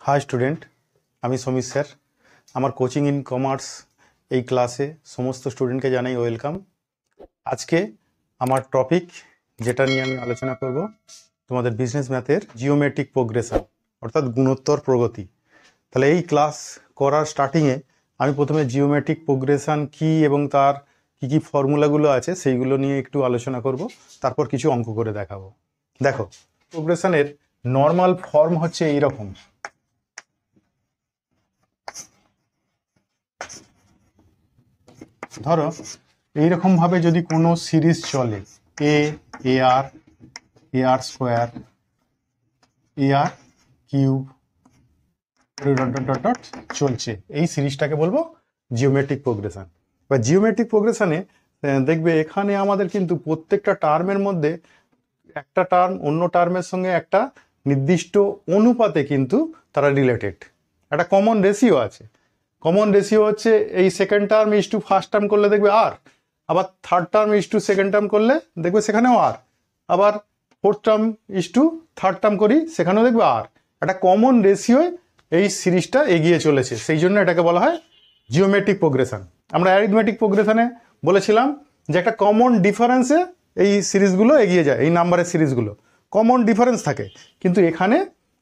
High student, আমি Samir sir. আমার coaching in commerce এই ক্লাসে সমস্ত স্টুডেন্টকে জানাই ওয়েলকাম। আজকে আমার টপিক যেটা নিয়ে আমি আলোচনা করব, তোমাদের বিজনেস ম্যাথের জিওমেট্রিক প্রোগ্রেশন অর্থাৎ গুণোত্তর প্রগতি। তাহলে এই ক্লাস করার স্টার্টিংয়ে আমি প্রথমে জিওমেট্রিক প্রোগ্রেশন কী এবং তার কী কী ফর্মুলাগুলো আছে সেইগুলো নিয়ে একটু আলোচনা করব, তারপর কিছু অঙ্ক করে দেখাবো। দেখো, প্রোগ্রেশনের নর্মাল ফর্ম হচ্ছে এইরকম। ধরো এইরকম ভাবে যদি কোনো সিরিজ চলে a r square r cube dot dot dot dot চলছে, এই সিরিজটাকে বলবো জিওমেট্রিক প্রোগ্রেশন। বা জিওমেট্রিক প্রোগ্রেশনে দেখবে এখানে আমাদের কিন্তু প্রত্যেকটা টার্মের মধ্যে একটা টার্ম অন্য টার্মের সঙ্গে একটা নির্দিষ্ট অনুপাতে কিন্তু তারা রিলেটেড, একটা কমন রেশিও আছে। কমন রেশিও হচ্ছে এই second term is to first term করলে দেখবে আর, আবার third term is to second term করলে দেখবে সেখানেও আর, আবার fourth term is to third term করি সেখানেও দেখবে আর। একটা কমন রেশিওয় এই সিরিজটা এগিয়ে চলেছে, সেই জন্য এটাকে বলা হয় জিওমেট্রিক প্রোগ্রেশন। আমরা অ্যারিথমেটিক প্রোগ্রেশনে বলেছিলাম যে একটা কমন ডিফারেন্সে এই সিরিজগুলো এগিয়ে যায়, এই নাম্বারের সিরিজগুলো কমন ডিফারেন্স থাকে, কিন্তু এখানে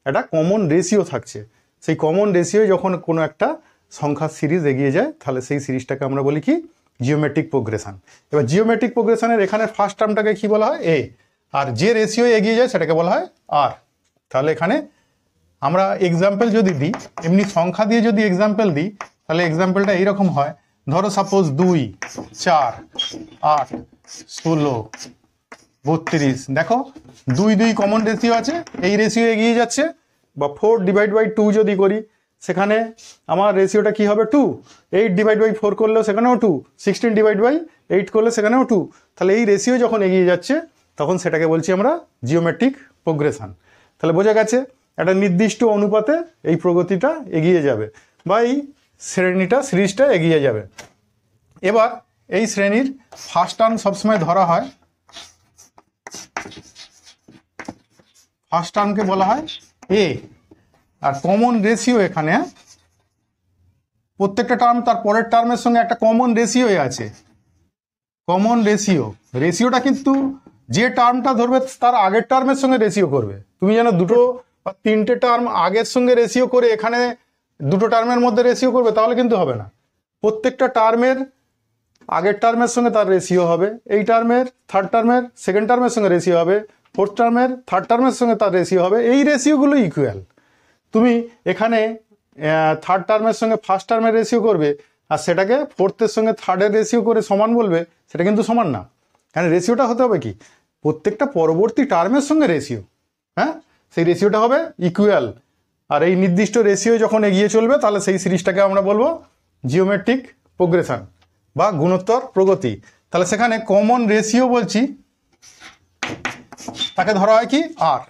একটা কমন রেশিও থাকছে। সেই কমন রেশিও যখন কোনো একটা সংখ্যার সিরিজ এগিয়ে যায় তাহলে সেই সিরিজটাকে আমরা বলি কি জিওমেট্রিক প্রোগ্রেশন। এবার জিওমেট্রিক প্রোগ্রেশনের এখানে ফার্স্ট টার্মটাকে কি বলা হয় এ, আর যে রেশিও এগিয়ে যায় সেটাকে বলা হয় আর। তাহলে এখানে আমরা এক্সাম্পল যদি দিই, এমনি সংখ্যা দিয়ে যদি এক্সাম্পল দিই তাহলে এক্সাম্পলটা এইরকম হয়। ধরো সাপোজ 2, 4, 8, 16, 32। দেখো 2 কমন রেশিও আছে, এই রেশিও এগিয়ে যাচ্ছে। বা 4/2 যদি করি সেখানে আমার রেশিওটা কি হবে 2। 8/4 করলেও সেখানেও 2, 16/8 করলে সেখানেও 2। তাহলে এই রেশিও যখন এগিয়ে যাচ্ছে তখন সেটাকে বলছি আমরা জিওমেট্রিক প্রোগ্রেশন। তাহলে বোঝা গেছে একটা নির্দিষ্ট অনুপাতে এই প্রগতিটা এগিয়ে যাবে বা এই সিরিজটা এগিয়ে যাবে। এবার এই শ্রেণীর ফার্স্ট টার্ম সবসময় ধরা হয়, ফার্স্ট টার্মকে বলা হয় এ। আর কমন রেশিও এখানে প্রত্যেকটা টার্ম তার পরের টার্মের সঙ্গে একটা কমন রেশিও আছে। কমন রেশিওটা কিন্তু যে টার্মটা ধরবে তার আগের টার্মের সঙ্গে রেশিও করবে। তুমি যেন দুটো বা তিনটে টার্ম আগের সঙ্গে রেশিও করে এখানে দুটো টার্মের মধ্যে রেশিও করবে তাহলে কিন্তু হবে না। প্রত্যেকটা টার্মের আগের টার্মের সঙ্গে তার রেশিও হবে, এই টার্মের থার্ড টার্মের সেকেন্ড টার্মের সঙ্গে রেশিও হবে, ফোর্থ টার্মের থার্ড টার্মের সঙ্গে তার রেশিও হবে। এই রেশিওগুলো ইকুয়াল। তুমি এখানে থার্ড টার্মের সঙ্গে ফার্স্ট টার্মের রেশিও করবে আর সেটাকে ফোর্থের সঙ্গে থার্ডের রেশিও করে সমান বলবে, সেটা কিন্তু সমান না। কারণ রেশিওটা হতে হবে কি প্রত্যেকটা পরবর্তী টার্মের সঙ্গে রেশিও, হ্যাঁ, সেই রেশিওটা হবে ইকুয়াল। আর এই নির্দিষ্ট রেশিও যখন এগিয়ে চলবে তাহলে সেই সিরিজটাকে আমরা বলবো জিওমেট্রিক প্রোগ্রেশন বা গুণোত্তর প্রগতি। তাহলে সেখানে কমন রেশিও বলছি তাকে ধরা হয় কি আর।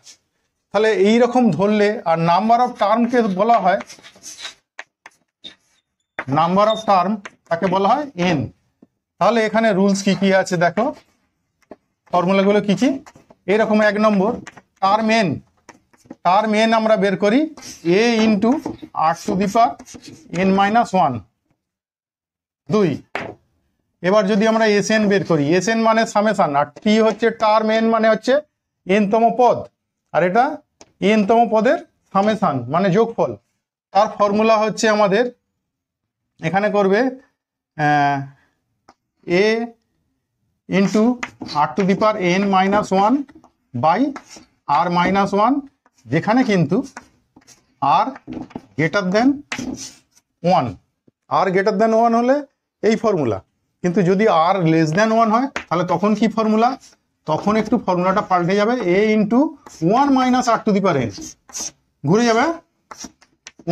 তাহলে এই রকম ধরলে, আর নাম্বার অফ টার্মকে বলা হয়, নাম্বার অফ টার্ম তাকে বলা হয় এন। তাহলে এখানে রুলস কি কি আছে দেখো, ফর্মুলাগুলো কি কি। এরকম 1 নম্বর টার্ম এন আমরা বের করি এ ইন্টু r⁻n-1। 2, এবার যদি আমরা এস এন বের করি, এস এন মানে সামেশন, আর টি হচ্ছে টার্ম এন মানে হচ্ছে এনতম পদ, আর এটা এনতম পদের সামেশন মানে যোগফল। তার ফর্মুলা হচ্ছে আমাদের এখানে করবে এ ইন্টু r⁻n-1 বাই r-1, যেখানে কিন্তু r greater than 1। r greater than 1 হলে এই ফর্মুলা, কিন্তু যদি r লেস দেন 1 হয় তাহলে তখন কি ফর্মুলা, তখন একটু ফর্মুলাটা পাল্টে যাবে। a ইন্টু 1 - r⁻n ঘুরে যাবে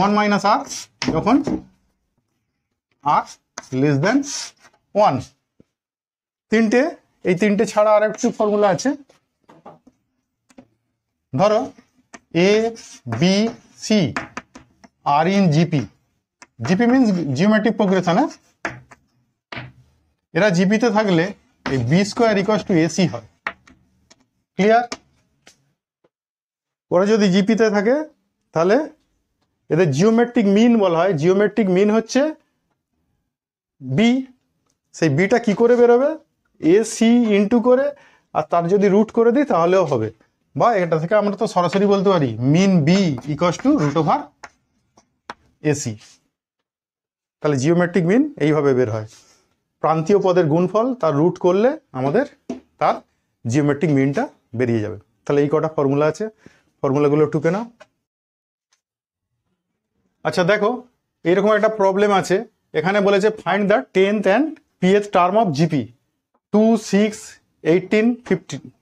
1 - r যখন r লেস দেন 1। এই তিনটে ছাড়া আর একটু ফর্মুলা আছে। ধরো a b c are in GP, GP means geometric progression. এরা জিপিতে থাকলে এই b² = AC হয়। ক্লিয়ার? ওরা যদি জিপিতে থাকে তাহলে এদের জিওমেট্রিক মিন বলা হয়। জিওমেট্রিক মিন হচ্ছে বি। সেই বিটা কি করে বেরোবে, এ সি ইন্টু করে, আর তার যদি রুট করে দিই তাহলেও হবে, বা এটা থেকে আমরা তো সরাসরি বলতে পারি mean b equals to root over a c. তাহলে জিওমেট্রিক মিন এইভাবে বের হয়, প্রান্তীয় পদের গুণফল তার রুট করলে আমাদের তার জিওমেট্রিক মিনটা বেরিয়ে যাবে। তাহলে এই কটা ফর্মুলা আছে, ফর্মুলাগুলো টুকে নাও। আচ্ছা দেখো, এইরকম একটা প্রবলেম আছে, এখানে বলেছে find the 10th and pth term of GP 2, 6, 18,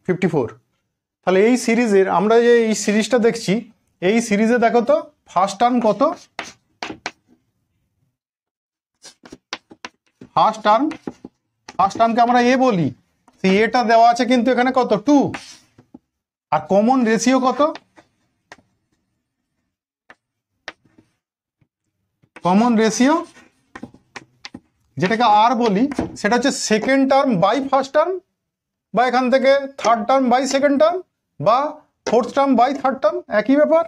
54। তাহলে এই সিরিজের আমরা যে এই সিরিজটা দেখছি, এই সিরিজে দেখো তো ফার্স্ট টার্ম কত, ফার্স্ট টার্মকে আমরা এ বলি, সেই এটা দেওয়া আছে কিন্তু এখানে কত 2, আর কমন রেশিও কত, কমন রেশিও যেটাকে আর বলি সেটা হচ্ছে second term by first term, বা এখান থেকে third term by second term, বা fourth term by third term, একই ব্যাপার।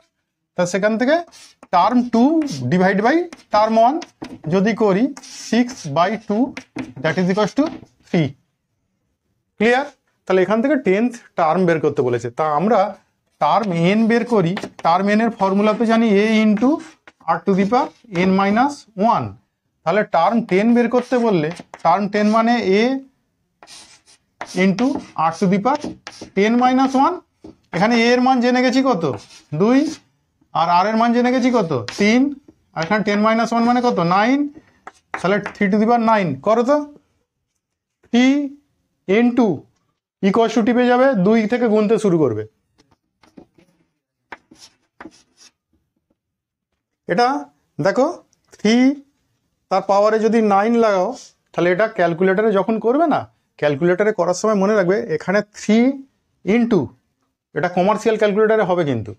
তা সেখান থেকে টার্ম 2 ডিভাইড বাই টার্ম 1 যদি করি 6/2 that is equals to 3। Clear? তাহলে এখান থেকে 10th টার্ম বের করতে বলেছে। তা আমরা টার্ম এন বের করি। টার্ম এন এর ফর্মুলা তো জানি a into R to the power n minus 1। তাহলে টার্ম 10 বের করতে বললে টার্ম 10 মানে a into R to the power 10 minus 1। এখানে a এর মান জেনে গেছি কত 2, আর আর এর মান জেনে গেছি কত 3, আর এখানে 10 মাইনাস 1 মানে কত 9। তাহলে 3 টু দি পাওয়ার 9 করো তো, 3 ইন্টু ইকুয়ালস টু টিপে যাবে 2 থেকে গুনতে শুরু করবে। এটা দেখো 3 তার পাওয়ারে যদি 9 লাগাও, তাহলে এটা ক্যালকুলেটারে যখন করবে না, ক্যালকুলেটারে করার সময় মনে রাখবে এখানে 3 ইন্টু, এটা কমার্শিয়াল ক্যালকুলেটারে হবে কিন্তু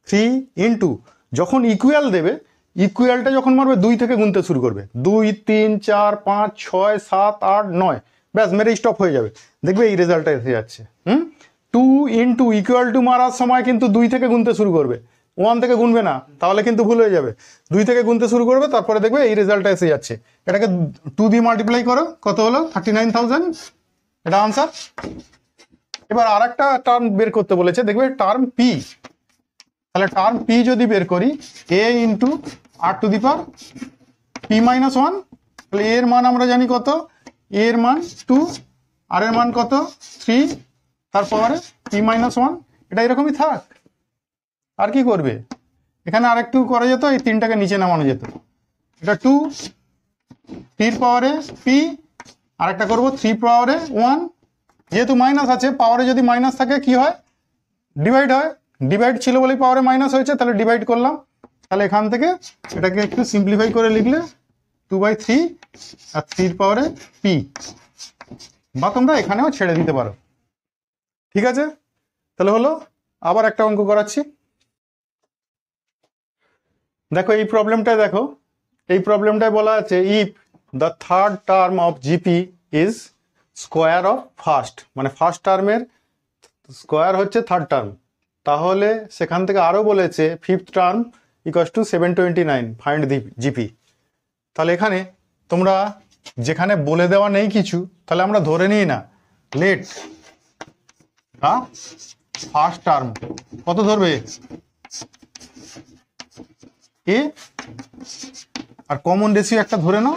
3 ইন্টু যখন ইকুয়াল দেবে, ইকুয়ালটা যখন মারবে 2 থেকে গুনতে শুরু করবে, 2, 3, 4, 5, 6, 7, 8, 9, ব্যাস মেরে স্টপ হয়ে যাবে। দেখবে এই রেজাল্টটা এসে যাচ্ছে। 2 ইন্টু ইকুয়াল টু মারার সময় কিন্তু 2 থেকে গুনতে শুরু করবে, 1 থেকে গুনবে না, তাহলে কিন্তু ভুল হয়ে যাবে। 2 থেকে গুনতে শুরু করবে, তারপরে দেখবে এই রেজাল্টটা এসে যাচ্ছে। এটাকে 2 দিয়ে মাল্টিপ্লাই করো, কত হলো 39,000, এটা আনসার। এবার আর একটা টার্ম বের করতে বলেছে, দেখবে টার্ম পি। তাহলে টার্ম পি যদি বের করি a into R to the power p minus 1। তাহলে এর মান আমরা জানি কত, এর মান 2, আর এর মান কত 3, তার পাওয়ারে পি মাইনাস 1। এটা এরকমই থাক, আর কি করবে, এখানে আরেকটু করা যেত, এই 3টাকে নিচে নামানো যেত। এটা 2, 3 পাওয়ারে পি, আর একটা করবো 3 পাওয়ারে 1। যেহেতু মাইনাস আছে, পাওয়ারে যদি মাইনাস থাকে কি হয়, ডিভাইড হয়। ডিভাইড ছিল বলেই পাওয়ারে মাইনাস হয়েছে, তাহলে ডিভাইড করলাম। তাহলে এখান থেকে এটাকে একটু সিম্পলিফাই করে লিখলে 2/3 আর 3 পাওয়ারে পি, বা তোমরা এখানেও ছেড়ে দিতে পারো। ঠিক আছে, তাহলে হলো। আবার একটা অঙ্ক করাচ্ছি। দেখো এই প্রবলেমটায়, দেখো এই প্রবলেমটায় বলা আছে if the third term of GP is square of first, মানে ফার্স্ট টার্মের স্কোয়ার হচ্ছে থার্ড টার্ম, তাহলে সেখান থেকে আরও বলেছে fifth term equals to 729, find the GP. তাহলে এখানে তোমরা যেখানে বলে দেওয়া নেই কিছু, তাহলে আমরা ধরে নিই না, লেট দ্য ফার্স্ট টার্ম কত ধরবে এ, আর কমন রেশিও একটা ধরে নাও,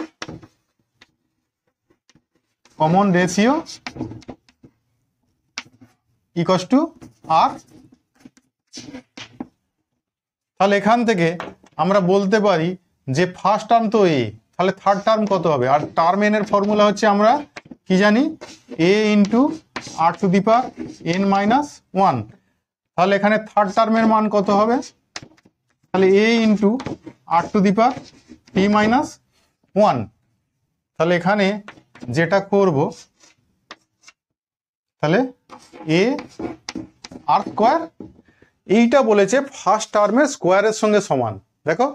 কমন রেশিও ইকুয়ালস টু আর। তাহলে এখান থেকে আমরা বলতে পারি যে ফার্স্ট টার্ম তো এ, তাহলে থার্ড টার্ম কত হবে, আর টার্ম এন এর ফর্মুলা হচ্ছে আমরা কি জানি a into R to the power n minus 1। তাহলে এখানে থার্ড টার্মের মান কত হবে, তাহলে a into R to the power p minus 1। তাহলে এখানে যেটা করব, তাহলে এ আর স্কোয়ার, এইটা বলেছে ফার্স্ট টার্মের স্কোয়ারের সঙ্গে সমান। দেখো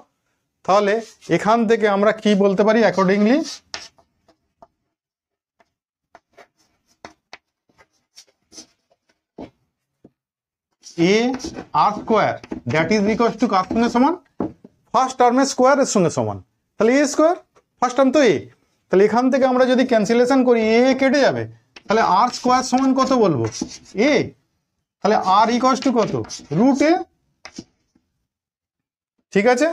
তাহলে এখান থেকে আমরা কি বলতে পারি, accordingly a r square that is equals to কার সঙ্গে সমান, ফার্স্ট টার্মের স্কোয়ারের সঙ্গে সমান, তাহলে এ স্কোয়ার, ফার্স্ট টার্ম তো এ, তাহলে এখান থেকে আমরা যদি ক্যান্সেলেশন করি এ কেটে যাবে, তাহলে আর স্কোয়ার সমান কত বলবো এ, তাহলে আর ইকুয়ালস টু কত রুট এ, ঠিক আছে,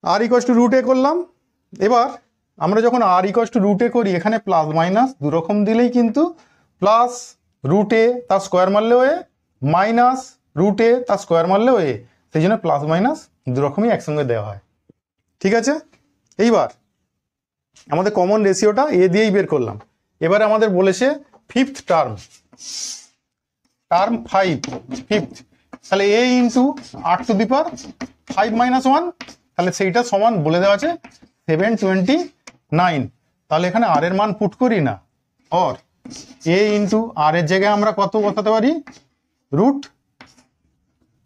আর ইকুয়ালস টু রুট এ করলাম। এবার আমরা যখন আর ইকুয়ালস টু রুট এ করি এখানে প্লাস মাইনাস দুরকম দিলেই কিন্তু প্লাস রুট এ তার স্কোয়ার মারলেও এ, মাইনাস রুট এ তার স্কোয়ার মারলেও এ, সেই জন্য প্লাস মাইনাস দুরকমই একসঙ্গে দেওয়া হয়, ঠিক আছে। এইবার আমাদের কমন রেশিওটা এ দিয়েই বের করলাম। এবারে আমাদের বলেছে ফিফথ টার্ম, টার্ম 5 ফিফথ, তাহলে a into R to the পাওয়ার 5 - 1, তাহলে সেইটা সমান বলে দেওয়া আছে 729। তাহলে এখানে আর এর মান পুট করি না, অর এ ইন্টু আর এর জায়গায় আমরা কত বসাতে পারি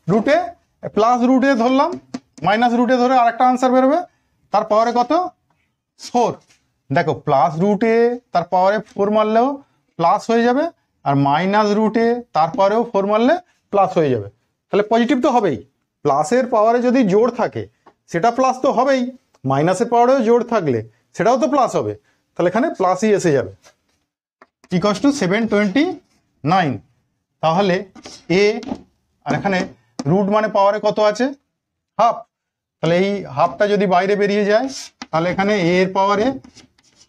রুটে প্লাস রুটে ধরলাম, মাইনাস রুটে ধরে আরেকটা আনসার বেরোবে, তার পাওয়ারে কত 4। দেখো প্লাস রুটে তার পাওয়ারে 4 মারলেও প্লাস হয়ে যাবে, আর মাইনাস রুটে তার পাওয়ারেও 4 মারলে প্লাস হয়ে যাবে, তাহলে পজিটিভ তো হবেই। প্লাসের পাওয়ারে যদি জোড় থাকে সেটা প্লাস তো হবেই, মাইনাসের পাওয়ারেও জোড় থাকলে সেটাও তো প্লাস হবে, তাহলে এখানে প্লাসই এসে যাবে, ইকুয়ালস টু 729। তাহলে এ, আর এখানে রুট মানে পাওয়ারে কত আছে হাফ, তাহলে এই হাফটা যদি বাইরে বেরিয়ে যায় তাহলে এখানে এ এর পাওয়ারে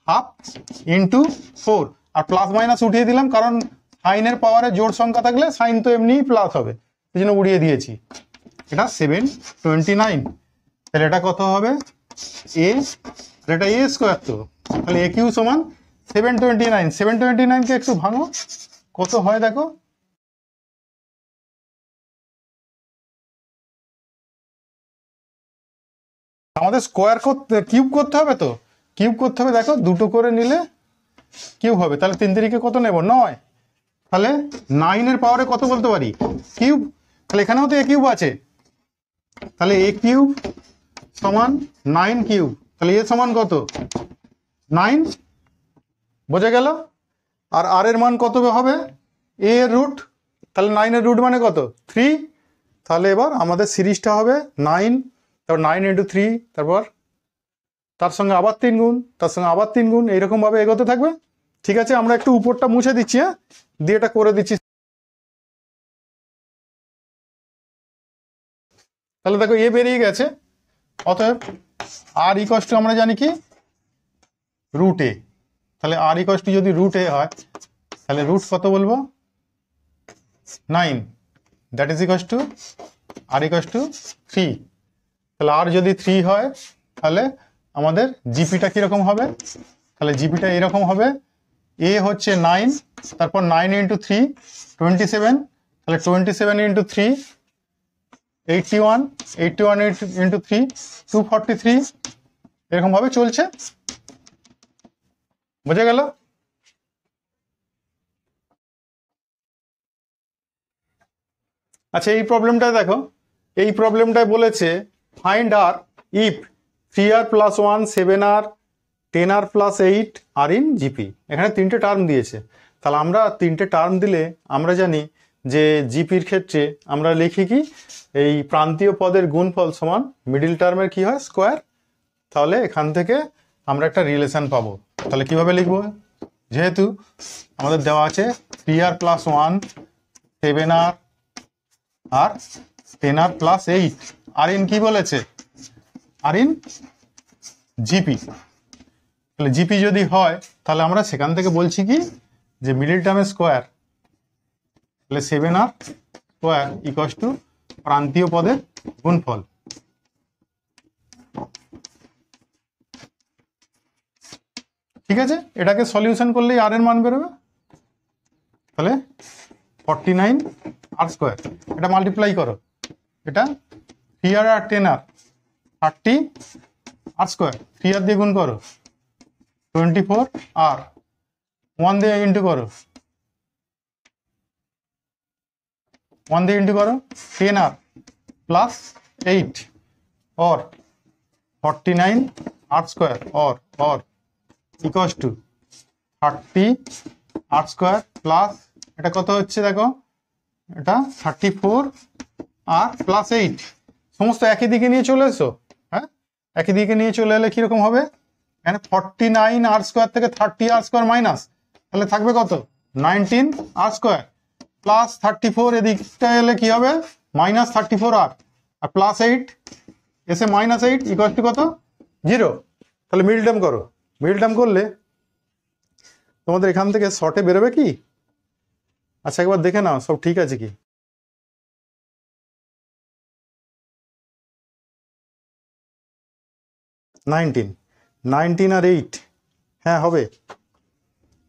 হাফ ইন্টু 4, আর প্লাস মাইনাস উঠিয়ে দিলাম কারণ সাইনের পাওয়ারে জোড় সংখ্যা থাকলে সাইন তো এমনিই প্লাস হবে, এই জন্য উড়িয়ে দিয়েছি। এটা 729, তাহলে এটা কত হবে এ, আর এটা এ স্কোয়ার, তো তাহলে এ কিউ সমান 729। 729কে একটু ভাঙো, কত হয় দেখো, আমাদের স্কোয়ার করতে কিউব করতে হবে, তো কিউব করতে হবে, দেখো দুটো করে নিলে কিউব হবে, তাহলে 3 3 কত নেব 9, তাহলে 9 এর পাওয়ারে কত বলতে পারি কিউব, তাহলে এখানেও তো এ কিউব আছে, তাহলে এ কিউব সমান 9 কিউব, তাহলে এ সমান কত 9, বোঝা গেল। আর আর এর মান কত হবে এ এর রুট, তাহলে 9 এর রুট মানে কত 3, তাহলে এবার আমাদের সিরিজটা হবে 9, তারপর 9 × 3, তারপর তার সঙ্গে আবার 3 গুণ, তার সঙ্গে আবার 3 গুণ, এইরকম ভাবে এগোতে থাকবে, ঠিক আছে। আমরা একটু উপরটা মুছে দিচ্ছি, হ্যাঁ দিয়ে এটা করে দিচ্ছি, তাহলে দেখো এ বেরিয়ে গেছে, অতএব আর ইকুয়ালস টু আমরা জানি কি রুট এ, তাহলে আর ইকুয়ালস টু যদি রুট এ হয় তাহলে রুট কত বলবো 9, that is equals to R equals to 3, তাহলে আর যদি 3 হয় তাহলে আমাদের জিপিটা কিরকম হবে, তাহলে জিপিটা এরকম হবে, এ হচ্ছে 9, তারপর 9 × 3 27, তাহলে 27 × 3 81, 81 × 3 243, এরকম ভাবে চলছে, বোঝা গেল। আচ্ছা এই প্রবলেমটা দেখো, এই প্রবলেমটায় বলেছে find R if 3r + 1 7r 10r + 8 R in GP, এখানে 3টে টার্ম দিয়েছে, তাহলে আমরা 3টে টার্ম দিলে আমরা জানি যে জিপির ক্ষেত্রে আমরা লিখি কি এই প্রান্তীয় পদের গুণফল সমান মিডিল টার্মের কি হয় স্কোয়ার, তাহলে এখান থেকে আমরা একটা রিলেশন পাবো, তাহলে কিভাবে লিখবো, যেহেতু আমাদের দেওয়া আছে 3r + 1 7r R 10r + 8 R in কি বলেছে আর ইন জিপি, তাহলে জিপি যদি হয় তাহলে আমরা সেখান থেকে বলছি কি যে মিডিল টার্মের স্কোয়ার, তাহলে 7r স্কোয়ার ইকুয়ালস টু প্রান্তীয় পদের গুণফল, ঠিক আছে। এটাকে সলিউশন করলেই আর এর মান বেরোবে, তাহলে 49 আর স্কোয়ার, এটা মাল্টিপ্লাই করো, এটা 3r আর 10r 30 আর স্কোয়ার, 3r দিয়ে গুণ করো 24 আর 1 দিয়ে ইন্টু করো 1 দিয়ে ইন্টু করো 10r + 8 और 49 r স্কোয়ার और equals to 30 r square plus এটা কত হচ্ছে দেখো, এটা 34 আর + 8 সমস্ত একই দিকে নিয়ে চলে এসো। হ্যাঁ, একই দিকে নিয়ে চলে এলে কিরকম হবে, এখানে 49 আর স্কোয়ার থেকে 30 আর স্কোয়ার মাইনাস, তাহলে থাকবে কত 19 আর স্কোয়ার প্লাস 34, এদিকটা এলে কি হবে মাইনাস 34 আর প্লাস 8 এসে মাইনাস 8 ইকুয়াল টু কত 0। তাহলে মিডল টার্ম করো, মিডল টার্ম করলে তোমাদের এখান থেকে শর্টে বেরোবে কি? আচ্ছা একবার দেখে নাও সব ঠিক আছে কি। নাইনটিন আর 8, হ্যাঁ হবে।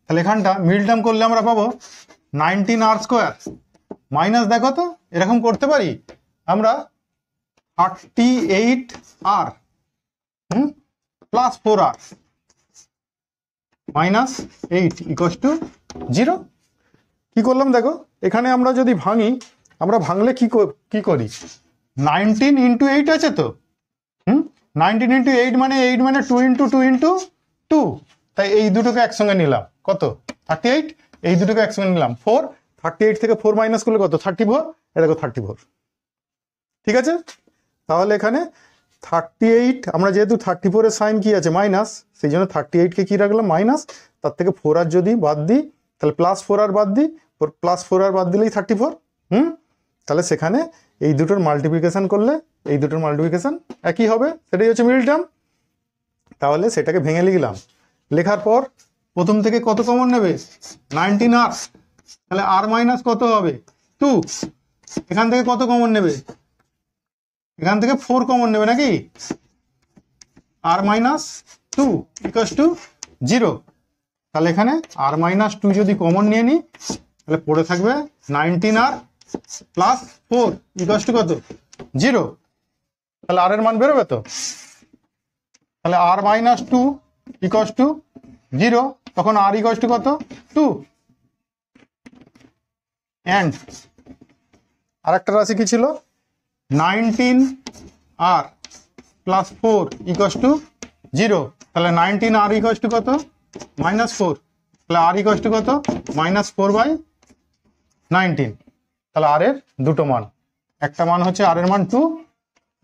তাহলে এখানটা মিডল টার্ম করলে আমরা পাবো 19 আর স্কোয়ার মাইনাস, দেখো তো এরকম করতে পারি আমরা 38 r plus 4 r minus 8 equal to 0। কি করলাম দেখো, এখানে আমরা যদি ভাঙি, আমরা ভাঙলে কি করি 19 ইন্টু 8 আছে তো, 19 ইন্টু 8 মানে 8 মানে 2 ইন্টু 2 ইন্টু 2, তাই এই দুটোকে একসঙ্গে নিলাম কত 38, এই দুটোকে একসঙ্গে নিলাম 4, 38 থেকে 4 মাইনাস করলে কত 34, এটা দেখো 34। ঠিক আছে, তাহলে এখানে 38, আমরা যেহেতু 34 এর সাইন কি আছে মাইনাস, সেই জন্য 38 কে কি রাখলাম মাইনাস, তার থেকে 4 আর যদি বাদ দিই তাহলে প্লাস 4 আর বাদ দিই, প্লাস 4 আর বাদ দিলেই 34। তাহলে সেখানে এই দুটোর মাল্টিপ্লিকেশন করলে এই দুটোর মাল্টিপ্লিকেশন একই হবে, সেটাই হচ্ছে মিডল টার্ম। তাহলে সেটাকে ভেঙে লিখলাম, লেখার পর প্রথম থেকে কত কমন নেবে 19 আর, তাহলে আর মাইনাস কত হবে 2, এখান থেকে কত কমন নেবে, এখান থেকে 4 কমন নেবে নাকি, আর মাইনাস 2 ইকুয়াল টু 0। তাহলে এখানে আর মাইনাস 2 যদি কমন নিয়ে নিই তাহলে পড়ে থাকবে 19 আর প্লাস 4 ইকুয়াল টু কত 0। তাহলে আর এর মান বেরোবে তো, তাহলে আর মাইনাস 2 ইকুয়াল টু 0, তখন আর ইকুয়াল টু কত 2। এন্ড আরেকটা রাশি কি ছিল 19 আর প্লাস 4 ইকুয়াল টু 0, তাহলে 19 আর ইকুয়াল টু কত মাইনাস 4, তাহলে আর ইকুয়াল টু কত মাইনাস 4/19। তাহলে আর এর দুটো মান, একটা মান হচ্ছে আর এর মান 2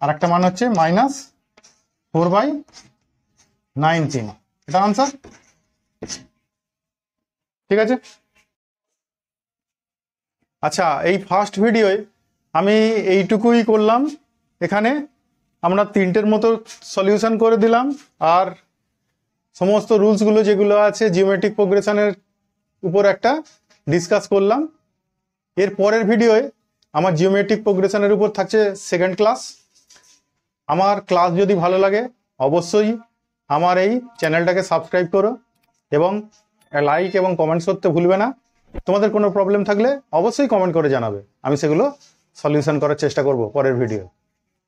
আর একটা মান হচ্ছে মাইনাস 4/19, এটা আনসার। ঠিক আছে, আচ্ছা এই ফার্স্ট ভিডিওয় আমি এইটুকুই করলাম, এখানে আমরা 3টের মতো সলিউশন করে দিলাম, আর সমস্ত রুলসগুলো যেগুলো আছে জিওমেট্রিক প্রোগ্রেশনের উপর একটা ডিসকাস করলাম। এর পরের ভিডিওয়ে আমার জিওমেট্রিক প্রোগ্রেশনের উপর থাকছে সেকেন্ড ক্লাস। আমার ক্লাস যদি ভালো লাগে অবশ্যই আমার এই চ্যানেলটাকে সাবস্ক্রাইব করো এবং লাইক এবং কমেন্টস করতে ভুলবে না। তোমাদের কোনো প্রবলেম থাকলে অবশ্যই কমেন্ট করে জানাবে, আমি সেগুলো সলিউশন করার চেষ্টা করব পরের ভিডিও।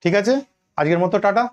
ঠিক আছে, আজকের মতো টাটা।